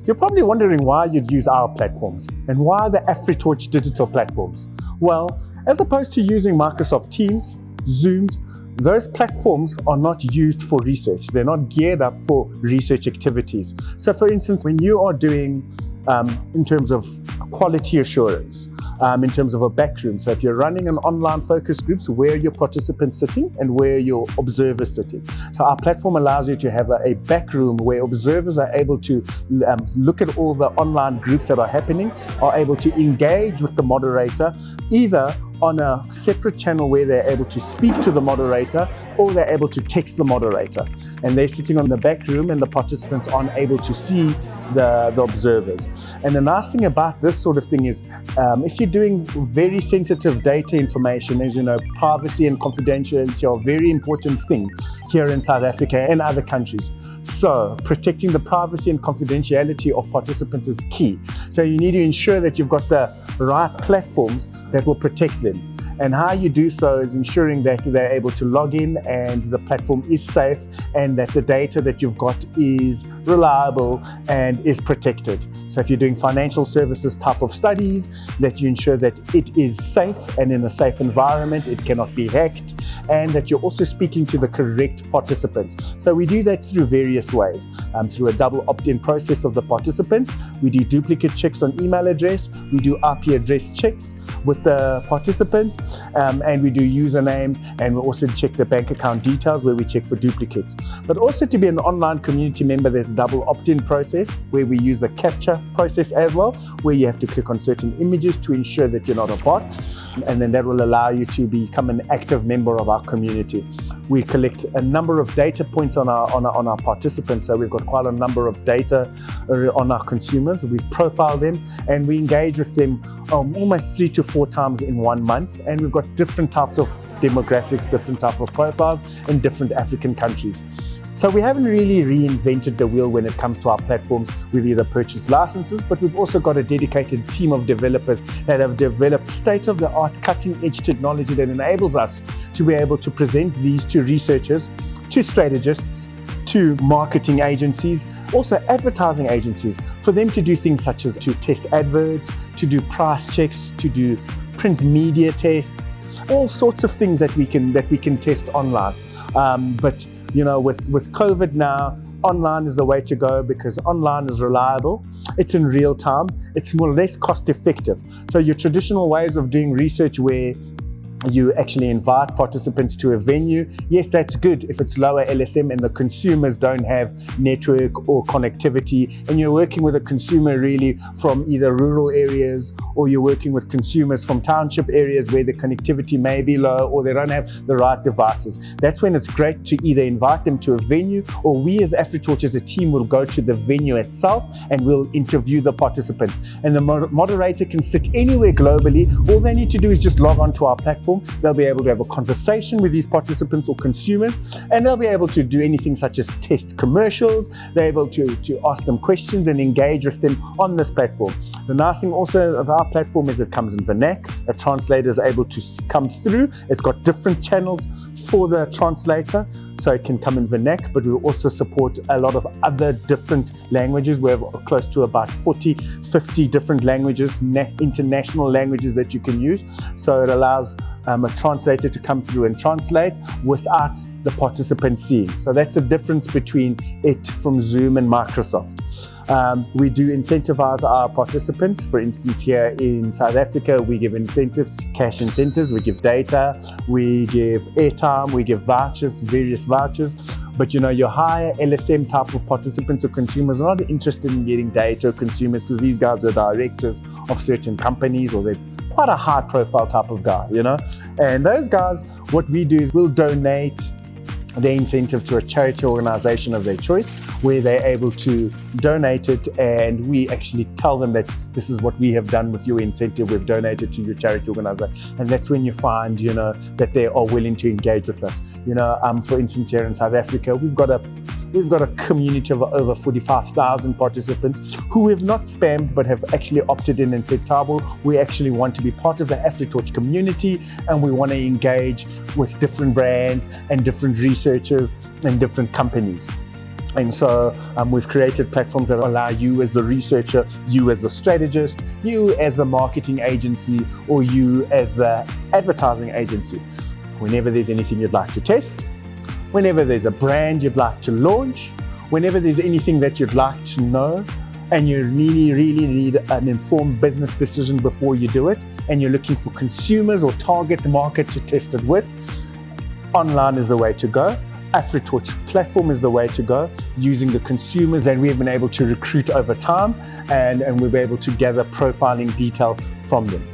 You're probably wondering why you'd use our platforms and why the AfriTorch digital platforms. Well, as opposed to using Microsoft Teams, Zooms, those platforms are not used for research. They're not geared up for research activities. So for instance, when you are doing, in terms of quality assurance, in terms of a backroom, so if you're running an online focus groups, where your participants sitting and where your observers sitting. So our platform allows you to have a backroom where observers are able to look at all the online groups that are happening, are able to engage with the moderator, either on a separate channel where they're able to speak to the moderator or they're able to text the moderator. And they're sitting on the back room and the participants aren't able to see the observers. And the nice thing about this sort of thing is if you're doing very sensitive data information, as you know, privacy and confidentiality are a very important thing here in South Africa and other countries. So protecting the privacy and confidentiality of participants is key. So you need to ensure that you've got the right platforms that will protect them. And how you do so is ensuring that they're able to log in and the platform is safe and that the data that you've got is reliable and is protected. So if you're doing financial services type of studies, that you ensure that it is safe and in a safe environment, it cannot be hacked, and that you're also speaking to the correct participants. So we do that through various ways, through a double opt-in process of the participants. We do duplicate checks on email address, we do IP address checks with the participants, and we do username, and we also check the bank account details where we check for duplicates. But also to be an online community member, there's a double opt-in process where we use the capture process as well, where you have to click on certain images to ensure that you're not a bot, and then that will allow you to become an active member of our community. We collect a number of data points on our participants, so we've got quite a number of data on our consumers. We've profiled them and we engage with them almost 3 to 4 times in 1 month, and we've got different types of demographics, different type of profiles in different African countries. So we haven't really reinvented the wheel when it comes to our platforms. We've either purchased licenses, but we've also got a dedicated team of developers that have developed state-of-the-art cutting-edge technology that enables us to be able to present these to researchers, to strategists, to marketing agencies, also advertising agencies, for them to do things such as to test adverts, to do price checks, to do print media tests, all sorts of things that we can test online. But you know, with COVID now, online is the way to go because online is reliable, it's in real time, it's more or less cost effective. So your traditional ways of doing research where you actually invite participants to a venue, yes, that's good if it's lower LSM and the consumers don't have network or connectivity, and you're working with a consumer really from either rural areas or you're working with consumers from township areas where the connectivity may be low or they don't have the right devices. That's when it's great to either invite them to a venue, or we as AfriTorch as a team will go to the venue itself and we'll interview the participants. And the moderator can sit anywhere globally. All they need to do is just log on to our platform. They'll be able to have a conversation with these participants or consumers, and they'll be able to do anything such as test commercials. They're able to ask them questions and engage with them on this platform. The nice thing also of our platform is it comes in vernac. A translator is able to come through. It's got different channels for the translator, so it can come in vernac, but we also support a lot of other different languages. We have close to about 50 different languages, international languages that you can use. So it allows a translator to come through and translate without the participant seeing. So that's the difference between it from Zoom and Microsoft. We do incentivize our participants. For instance, here in South Africa, we give cash incentives, we give data, we give airtime, we give vouchers, various vouchers. But you know, your higher LSM type of participants or consumers are not interested in getting data or consumers, because these guys are directors of certain companies, or they're quite a high profile type of guy, you know. And those guys, what we do is we'll donate the incentive to a charity organization of their choice, where they're able to donate it, and we actually tell them that this is what we have done with your incentive, we've donated to your charity organization. And that's when you find, you know, that they are willing to engage with us. You know, for instance, here in South Africa, we've got a community of over 45,000 participants who have not spammed but have actually opted in and said, Tabo, we actually want to be part of the AfriTorch community, and we want to engage with different brands and different researchers and different companies. And so we've created platforms that allow you as the researcher, you as the strategist, you as the marketing agency, or you as the advertising agency, whenever there's anything you'd like to test, whenever there's a brand you'd like to launch, whenever there's anything that you'd like to know, and you really need an informed business decision before you do it, and you're looking for consumers or target market to test it with, online is the way to go. AfriTorch platform is the way to go, using the consumers that we've been able to recruit over time, and we'll be able to gather profiling detail from them.